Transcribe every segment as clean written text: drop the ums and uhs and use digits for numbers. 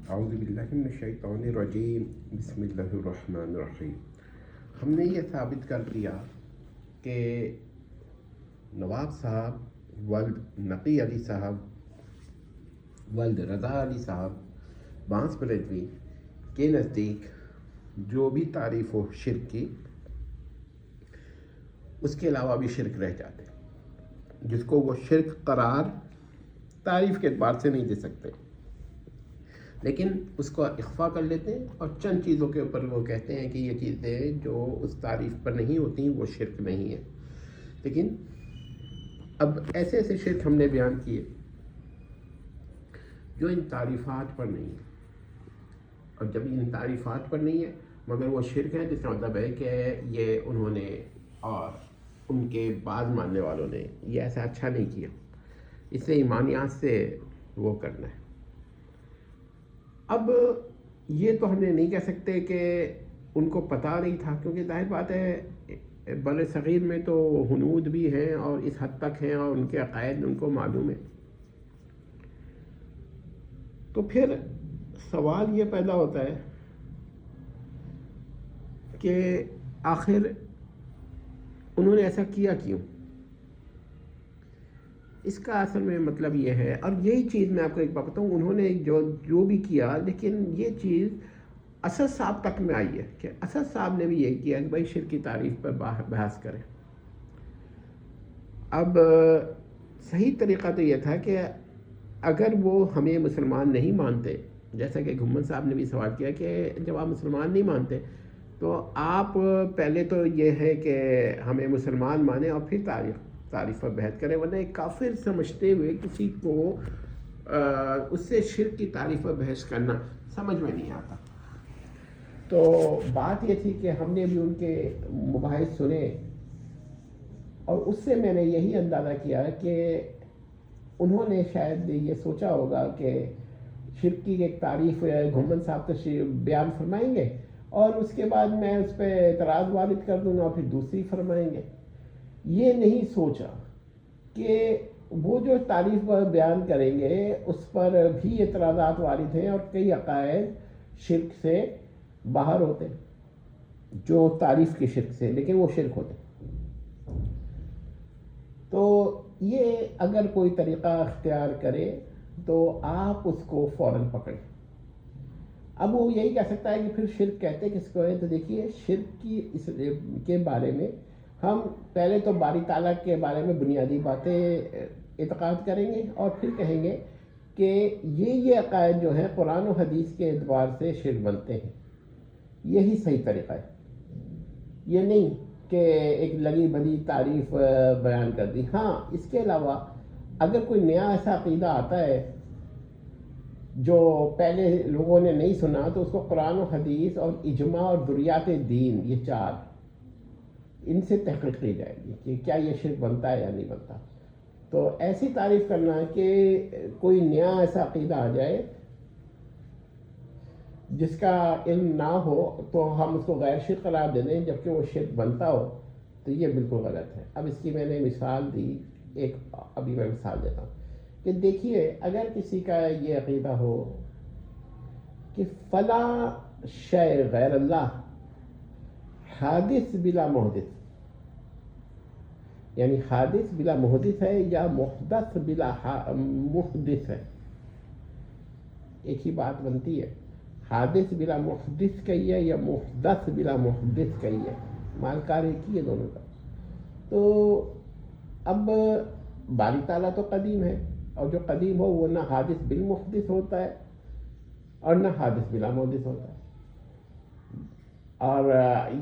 اعوذ باللہ من الشیطان الرجیم بسم اللہ الرحمن الرحیم۔ ہم نے یہ ثابت کر دیا کہ نواب صاحب ولد نقی علی صاحب ولد رضا علی صاحب بانس بریلوی کے نزدیک جو بھی تعریف ہو شرک کی، اس کے علاوہ بھی شرک رہ جاتے، جس کو وہ شرک قرار تعریف کے اعتبار سے نہیں دے سکتے، لیکن اس کو اخفا کر لیتے ہیں اور چند چیزوں کے اوپر وہ کہتے ہیں کہ یہ چیزیں جو اس تعریف پر نہیں ہوتی وہ شرک نہیں ہے۔ لیکن اب ایسے ایسے شرک ہم نے بیان کیے جو ان تعریفات پر نہیں ہے، اور جب ان تعریفات پر نہیں ہے مگر وہ شرک ہے، جس کا مطلب ہے کہ یہ انہوں نے اور ان کے بعض ماننے والوں نے یہ ایسا اچھا نہیں کیا، اسے ایمانیات سے وہ کرنا ہے۔ اب یہ تو ہم نے نہیں کہہ سکتے کہ ان کو پتہ نہیں تھا، کیونکہ ظاہر بات ہے بر صغیر میں تو ہنود بھی ہیں اور اس حد تک ہیں اور ان کے عقائد ان کو معلوم ہے۔ تو پھر سوال یہ پیدا ہوتا ہے کہ آخر انہوں نے ایسا کیا کیوں؟ اس کا اصل میں مطلب یہ ہے، اور یہی چیز میں آپ کو ایک بات بتاؤں، انہوں نے جو بھی کیا، لیکن یہ چیز اسد صاحب تک میں آئی ہے کہ اسد صاحب نے بھی یہ کیا کہ بھائی شرک کی تعریف پر بحث کریں۔ اب صحیح طریقہ تو یہ تھا کہ اگر وہ ہمیں مسلمان نہیں مانتے، جیسا کہ گھمن صاحب نے بھی سوال کیا کہ جب آپ مسلمان نہیں مانتے تو آپ پہلے تو یہ ہے کہ ہمیں مسلمان مانیں اور پھر تعریف پر بحث کریں، ورنہ ایک کافر سمجھتے ہوئے کسی کو اس سے شرک کی تعریف پر بحث کرنا سمجھ میں نہیں آتا۔ تو بات یہ تھی کہ ہم نے بھی ان کے مباحث سنے، اور اس سے میں نے یہی اندازہ کیا کہ انہوں نے شاید یہ سوچا ہوگا کہ شرک کی ایک تعریف گھمن صاحب تشریف بیان فرمائیں گے اور اس کے بعد میں اس پہ اعتراض وارد کر دوں گا اور پھر دوسری فرمائیں گے۔ یہ نہیں سوچا کہ وہ جو تعریف بیان کریں گے اس پر بھی اعتراضات وارد ہیں اور کئی عقائد شرک سے باہر ہوتے ہیں، جو تعریف کی شرک سے، لیکن وہ شرک ہوتے ہیں۔ تو یہ اگر کوئی طریقہ اختیار کرے تو آپ اس کو فوراً پکڑیں۔ اب وہ یہی کہہ سکتا ہے کہ پھر شرک کہتے کس کو ہے؟ تو دیکھیے، شرک کی اس کے بارے میں ہم پہلے تو باری تعالیٰ کے بارے میں بنیادی باتیں اعتقاد کریں گے اور پھر کہیں گے کہ یہ عقائد جو ہیں قرآن و حدیث کے اعتبار سے شرک بنتے ہیں۔ یہی صحیح طریقہ ہے، یہ نہیں کہ ایک لگی بھلی تعریف بیان کر دی۔ ہاں، اس کے علاوہ اگر کوئی نیا ایسا عقیدہ آتا ہے جو پہلے لوگوں نے نہیں سنا تو اس کو قرآن و حدیث اور اجماع اور ذریات دین، یہ چار، ان سے تحقیق کی جائے گی کہ کیا یہ شرک بنتا ہے یا نہیں بنتا۔ تو ایسی تعریف کرنا ہے کہ کوئی نیا ایسا عقیدہ آ جائے جس کا علم نہ ہو تو ہم اس کو غیر شرک قرار دے دیں جبکہ وہ شرک بنتا ہو، تو یہ بالکل غلط ہے۔ اب اس کی میں نے مثال دی، ابھی میں مثال دیتا ہوں کہ دیکھیے، اگر کسی کا یہ عقیدہ ہو کہ فلاں شے غیر اللہ حادث بلا محدث، یعنی حادث بلا محدث ہے یا محدث بلا محدث ہے، ایک ہی بات بنتی ہے۔ حادث بلا محدث کہیے یا محدث بلا محدث کہیے، مالکار ایک ہی ہے دونوں کا۔ تو اب باری تعالیٰ تو قدیم ہے، اور جو قدیم ہو وہ نہ حادث بالمحدث ہوتا ہے اور نہ حادث بلا محدث ہوتا ہے۔ اور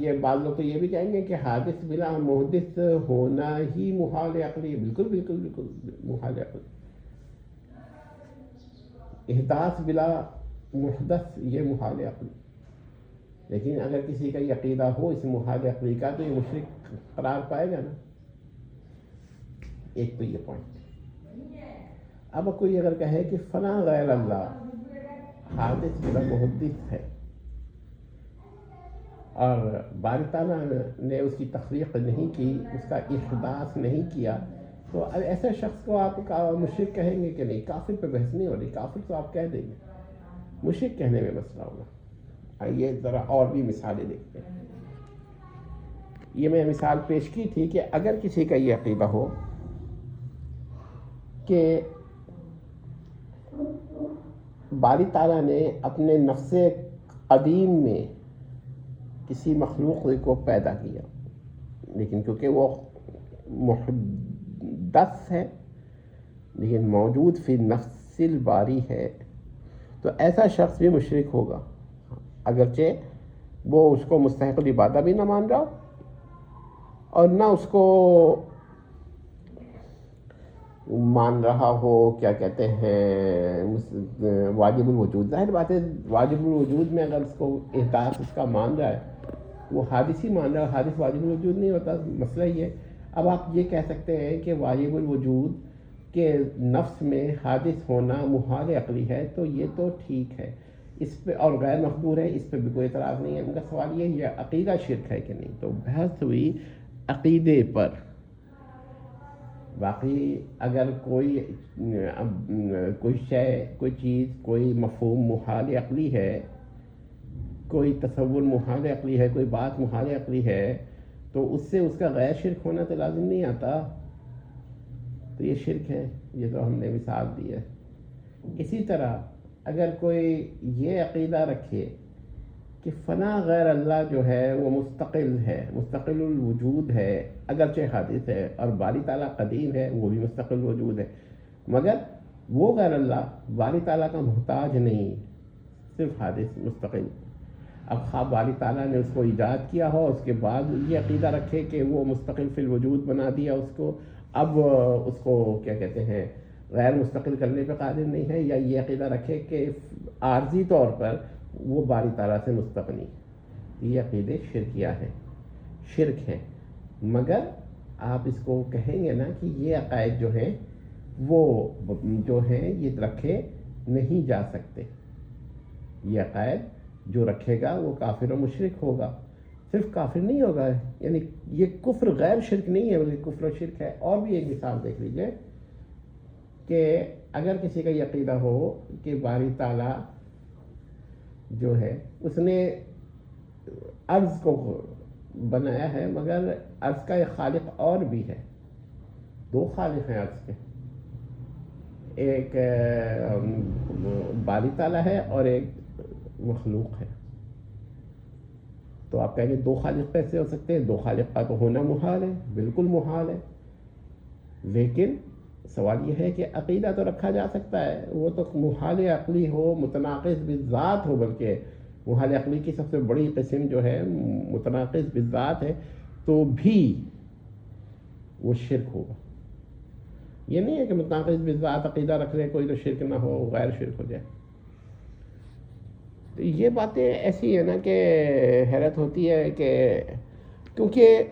یہ بعض لوگ تو یہ بھی کہیں گے کہ حادث بلا محدث ہونا ہی محال عقلی، بالکل بالکل بالکل محال عقلی۔ احداث بلا محدث یہ محال عقلی، لیکن اگر کسی کا یہ عقیدہ ہو اس محال عقلی کا تو یہ مشرک قرار پائے گا نا۔ ایک تو یہ پوائنٹ۔ اب کوئی اگر کہے کہ فلاں غیر اللہ حادث بلا محدث ہے اور باری تعالیٰ نے اس کی تخلیق نہیں کی، اس کا احداث نہیں کیا، تو ایسے شخص کو آپ مشرک کہیں گے کہ نہیں؟ کافر پہ بحث نہیں ہو رہی، کافر تو آپ کہہ دیں گے، مشرک کہنے میں مسئلہ ہوگا. آئیے ذرا اور بھی مثالیں دیکھتے ہیں. یہ میں مثال پیش کی تھی کہ اگر کسی کا یہ عقیدہ ہو کہ باری تعالیٰ نے اپنے نفس قدیم میں کسی مخلوق کو پیدا کیا، لیکن کیونکہ وہ محدث ہے لیکن موجود فی نفس الباری ہے، تو ایسا شخص بھی مشرک ہوگا، اگرچہ وہ اس کو مستحق العبادہ بھی نہ مان رہا اور نہ اس کو مان رہا ہو کیا کہتے ہیں واجب الوجود. ظاہر بات ہے واجب الوجود میں اگر اس کو احداث اس کا مان رہا ہے وہ حادث ہی مان رہا ہے، حادث واجب الوجود نہیں ہوتا. مسئلہ یہ ہے. اب آپ یہ کہہ سکتے ہیں کہ واجب الوجود کے نفس میں حادث ہونا محال عقلی ہے، تو یہ تو ٹھیک ہے، اس پہ اور غیر مقدور ہے، اس پہ بھی کوئی اعتراض نہیں ہے. ان کا سوال یہ عقیدہ شرک ہے کہ نہیں. تو بحث ہوئی عقیدے پر. باقی اگر کوئی شے، کوئی چیز، کوئی مفہوم محال عقلی ہے، کوئی تصور محال عقلی ہے، کوئی بات محال عقلی ہے، تو اس سے اس کا غیر شرک ہونا تو لازم نہیں آتا. تو یہ شرک ہے، یہ تو ہم نے مثال دی ہے. اسی طرح اگر کوئی یہ عقیدہ رکھے کہ فلاں غیر اللہ جو ہے وہ مستقل ہے، مستقل الوجود ہے، اگرچہ حادث ہے، اور باری تعالیٰ قدیم ہے، وہ بھی مستقل وجود ہے، مگر وہ غیر اللہ باری تعالیٰ کا محتاج نہیں، صرف حادث مستقل. اب خواہ باری تعالیٰ نے اس کو ایجاد کیا ہو، اس کے بعد یہ عقیدہ رکھے کہ وہ مستقل فی الوجود بنا دیا اس کو، اب اس کو کیا کہتے ہیں غیر مستقل کرنے پہ قادر نہیں ہے، یا یہ عقیدہ رکھے کہ عارضی طور پر وہ باری تعالیٰ سے مستغنی. یہ عقیدے شرکیہ ہیں، شرک ہیں. مگر آپ اس کو کہیں گے نا کہ یہ عقائد جو ہیں وہ جو ہیں یہ رکھے نہیں جا سکتے. یہ عقائد جو رکھے گا وہ کافر و مشرک ہوگا. صرف کافر نہیں ہوگا، یعنی یہ کفر غیر شرک نہیں ہے بلکہ کفر و شرک ہے. اور بھی ایک مثال دیکھ لیجئے کہ اگر کسی کا یہ عقیدہ ہو کہ باری تعالیٰ جو ہے اس نے عرض کو بنایا ہے، مگر عرض کا ایک خالق اور بھی ہے. دو خالق ہیں عرض کے، ایک باری تعالیٰ ہے اور ایک مخلوق ہے. تو آپ کہیں گے دو خالق کیسے ہو سکتے ہیں؟ دو خالق کا تو ہونا محال ہے، بالکل محال ہے. لیکن سوال یہ ہے کہ عقیدہ تو رکھا جا سکتا ہے، وہ تو محال عقلی ہو، متناقض بالذات ہو، بلکہ محال عقلی کی سب سے بڑی قسم جو ہے متناقض بالذات ہے، تو بھی وہ شرک ہوگا. یہ نہیں ہے کہ متناقض بالذات عقیدہ رکھ لے کوئی تو شرک نہ ہو، غیر شرک ہو جائے. تو یہ باتیں ایسی ہیں نا کہ حیرت ہوتی ہے کہ کیونکہ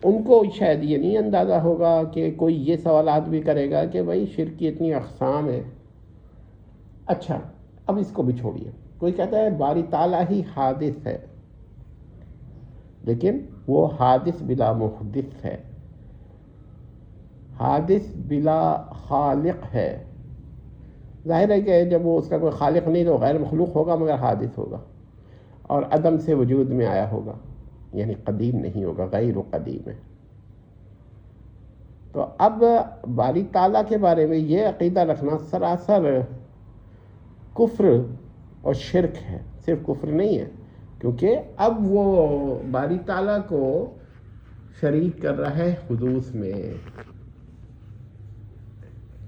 ان کو شاید یہ نہیں اندازہ ہوگا کہ کوئی یہ سوالات بھی کرے گا کہ بھائی شرک کی اتنی اقسام ہے. اچھا اب اس کو بھی چھوڑیے. کوئی کہتا ہے باری تعالیٰ ہی حادث ہے، لیکن وہ حادث بلا محدث ہے، حادث بلا خالق ہے. ظاہر ہے کہ جب وہ اس کا کوئی خالق نہیں تو غیر مخلوق ہوگا مگر حادث ہوگا، اور عدم سے وجود میں آیا ہوگا، یعنی قدیم نہیں ہوگا، غیر قدیم ہے. تو اب باری تعالیٰ کے بارے میں یہ عقیدہ رکھنا سراسر کفر اور شرک ہے. صرف کفر نہیں ہے، کیونکہ اب وہ باری تعالیٰ کو شریک کر رہا ہے حدوث میں،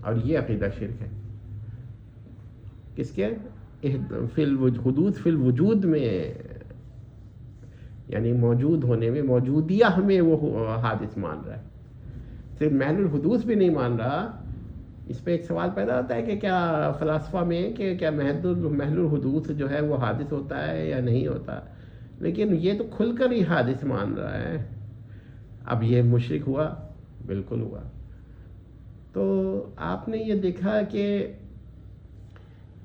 اور یہ عقیدہ شرک ہے. کس کے؟ حدوث فی الوجود میں، یعنی موجود ہونے میں، موجودیہ میں وہ حادث مان رہا ہے. صرف محل الحدوث بھی نہیں مان رہا. اس پہ ایک سوال پیدا ہوتا ہے کہ کیا فلاسفہ میں کہ کیا محل الحدوث جو ہے وہ حادث ہوتا ہے یا نہیں ہوتا، لیکن یہ تو کھل کر ہی حادث مان رہا ہے. اب یہ مشرک ہوا؟ بالکل ہوا. تو آپ نے یہ دیکھا کہ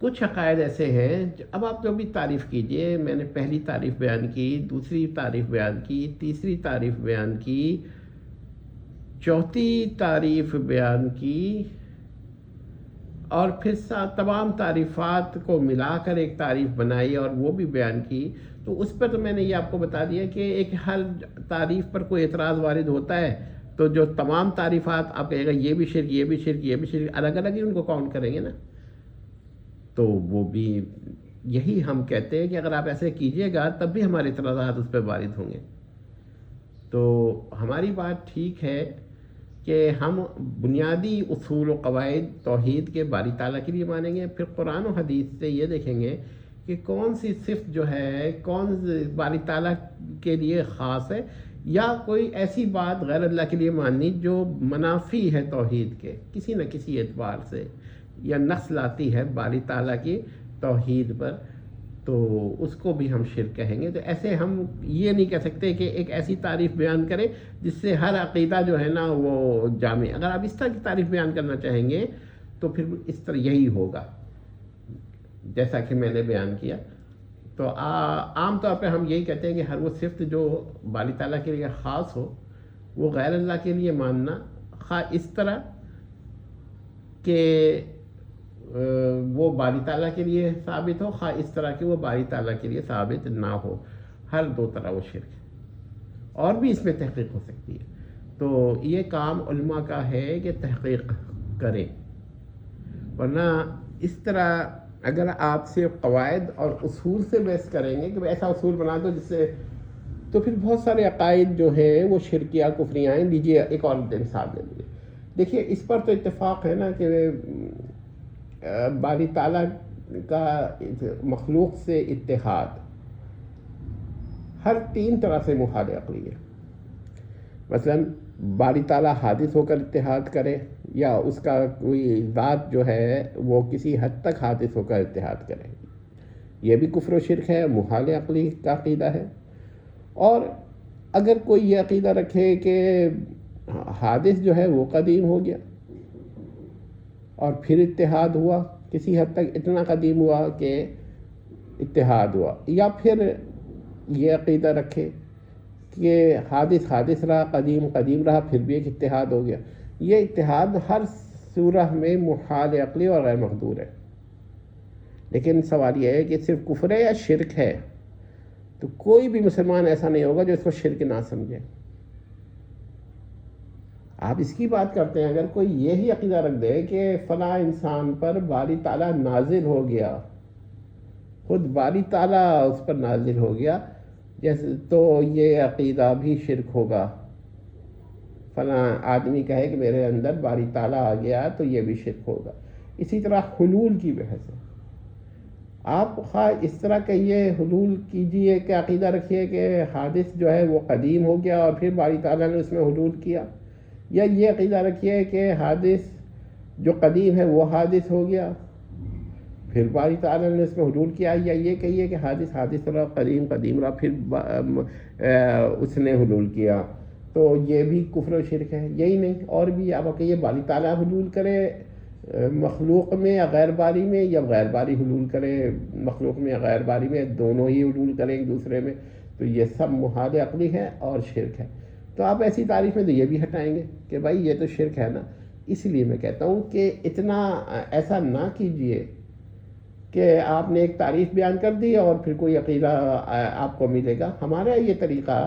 کچھ عقائد ایسے ہیں. اب آپ جو بھی تعریف کیجئے، میں نے پہلی تعریف بیان کی، دوسری تعریف بیان کی، تیسری تعریف بیان کی، چوتھی تعریف بیان کی، اور پھر تمام تعریفات کو ملا کر ایک تعریف بنائی اور وہ بھی بیان کی، تو اس پر تو میں نے یہ آپ کو بتا دیا کہ ایک ہر تعریف پر کوئی اعتراض وارد ہوتا ہے تو جو تمام تعریفات آپ کہے گا یہ بھی شرک، یہ بھی شرک، یہ بھی شرک، الگ الگ ہی ان کو کاؤنٹ کریں گے نا، تو وہ بھی یہی ہم کہتے ہیں کہ اگر آپ ایسے کیجئے گا تب بھی ہمارے اعتراضات اس پہ وارد ہوں گے۔ تو ہماری بات ٹھیک ہے کہ ہم بنیادی اصول و قواعد توحید کے باری تعالیٰ کے لیے مانیں گے، پھر قرآن و حدیث سے یہ دیکھیں گے کہ کون سی صفت جو ہے کون باری تعالیٰ کے لیے خاص ہے، یا کوئی ایسی بات غیر اللہ کے لیے ماننی جو منافی ہے توحید کے کسی نہ کسی اعتبار سے، یا نقص لاتی ہے باری تعالیٰ کی توحید پر، تو اس کو بھی ہم شرک کہیں گے۔ تو ایسے ہم یہ نہیں کہہ سکتے کہ ایک ایسی تعریف بیان کریں جس سے ہر عقیدہ جو ہے نا وہ جامع، اگر آپ اس طرح کی تعریف بیان کرنا چاہیں گے تو پھر اس طرح یہی ہوگا جیسا کہ میں نے بیان کیا۔ تو عام طور پہ ہم یہی کہتے ہیں کہ ہر وہ صفت جو باری تعالیٰ کے لیے خاص ہو وہ غیر اللہ کے لیے ماننا، خواہ اس طرح کہ وہ باری تعالیٰ کے لیے ثابت ہو، خواہ اس طرح کہ وہ باری تعالیٰ کے لیے ثابت نہ ہو، ہر دو طرح وہ شرک ہے، اور بھی اس میں تحقیق ہو سکتی ہے۔ تو یہ کام علماء کا ہے کہ تحقیق کریں، ورنہ اس طرح اگر آپ صرف قواعد اور اصول سے بحث کریں گے کہ ایسا اصول بنا دو جس سے، تو پھر بہت سارے عقائد جو ہیں وہ شرکیہ کفریاں ہیں۔ لیجیے ایک اور مثال لے لیجیے، دیکھیے اس پر تو اتفاق ہے نا کہ باری تعالیٰ کا مخلوق سے اتحاد ہر تین طرح سے محال عقلی ہے۔ مثلا باری تعالیٰ حادث ہو کر اتحاد کرے، یا اس کا کوئی ذات جو ہے وہ کسی حد تک حادث ہو کر اتحاد کرے، یہ بھی کفر و شرک ہے، محال عقلی کا عقیدہ ہے۔ اور اگر کوئی یہ عقیدہ رکھے کہ حادث جو ہے وہ قدیم ہو گیا اور پھر اتحاد ہوا، کسی حد تک اتنا قدیم ہوا کہ اتحاد ہوا، یا پھر یہ عقیدہ رکھے کہ حادث رہا، قدیم رہا، پھر بھی ایک اتحاد ہو گیا، یہ اتحاد ہر صورت میں محال عقلی اور غیر مقدور ہے۔ لیکن سوال یہ ہے کہ صرف کفر ہے یا شرک ہے، تو کوئی بھی مسلمان ایسا نہیں ہوگا جو اس کو شرک نہ سمجھے۔ آپ اس کی بات کرتے ہیں، اگر کوئی یہی عقیدہ رکھ دے کہ فلاں انسان پر باری تعالیٰ نازل ہو گیا، خود باری تعالیٰ اس پر نازل ہو گیا، جیسے تو یہ عقیدہ بھی شرک ہوگا۔ فلاں آدمی کہے کہ میرے اندر باری تعالیٰ آ گیا تو یہ بھی شرک ہوگا۔ اسی طرح حلول کی بحث ہے، آپ خواہ اس طرح کہیے حلول کیجئے کہ عقیدہ رکھیے کہ حادث جو ہے وہ قدیم ہو گیا اور پھر باری تعالیٰ نے اس میں حلول کیا، یا یہ عقیدہ رکھیے کہ حادث جو قدیم ہے وہ حادث ہو گیا پھر باری تعالیٰ نے اس میں حلول کیا، یا یہ کہیے کہ حادث رہا، قدیم رہا، پھر اس نے حلول کیا، تو یہ بھی کفر و شرک ہے۔ یہی نہیں، اور بھی آپ کہیے باری تعالیٰ حلول کرے مخلوق میں یا غیر باری میں، یا غیر باری حلول کرے مخلوق میں یا غیر باری میں، دونوں ہی حلول کریں ایک دوسرے میں، تو یہ سب محال عقلی ہے اور شرک ہے۔ تو آپ ایسی تعریف میں تو یہ بھی ہٹائیں گے کہ بھائی یہ تو شرک ہے نا۔ اس لیے میں کہتا ہوں کہ اتنا ایسا نہ کیجئے کہ آپ نے ایک تعریف بیان کر دی اور پھر کوئی عقیدہ آپ کو ملے گا۔ ہمارا یہ طریقہ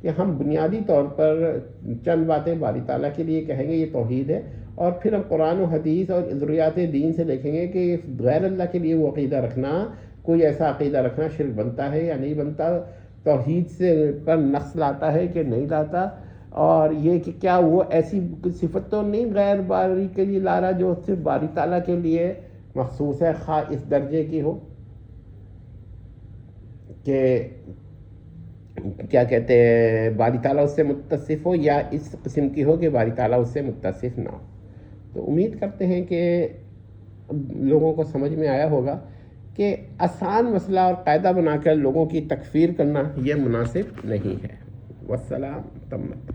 کہ ہم بنیادی طور پر چند باتیں باری تعالیٰ کے لیے کہیں گے، یہ توحید ہے، اور پھر ہم قرآن و حدیث اور ضروریات دین سے دیکھیں گے کہ غیر اللہ کے لیے وہ عقیدہ رکھنا، کوئی ایسا عقیدہ رکھنا شرک بنتا ہے یا نہیں بنتا، توحید سے پر نقص لاتا ہے کہ نہیں لاتا، اور یہ کہ کیا وہ ایسی صفت تو نہیں غیر باری کے لیے لا رہا جو صرف باری تعالیٰ کے لیے مخصوص ہے، خواہ اس درجے کی ہو کہ کیا کہتے ہیں باری تعالیٰ اس سے متصف ہو، یا اس قسم کی ہو کہ باری تعالیٰ اس سے متصف نہ ہو۔ تو امید کرتے ہیں کہ لوگوں کو سمجھ میں آیا ہوگا کہ آسان مسئلہ اور قاعدہ بنا کر لوگوں کی تکفیر کرنا یہ مناسب نہیں ہے۔ والسلام تمت۔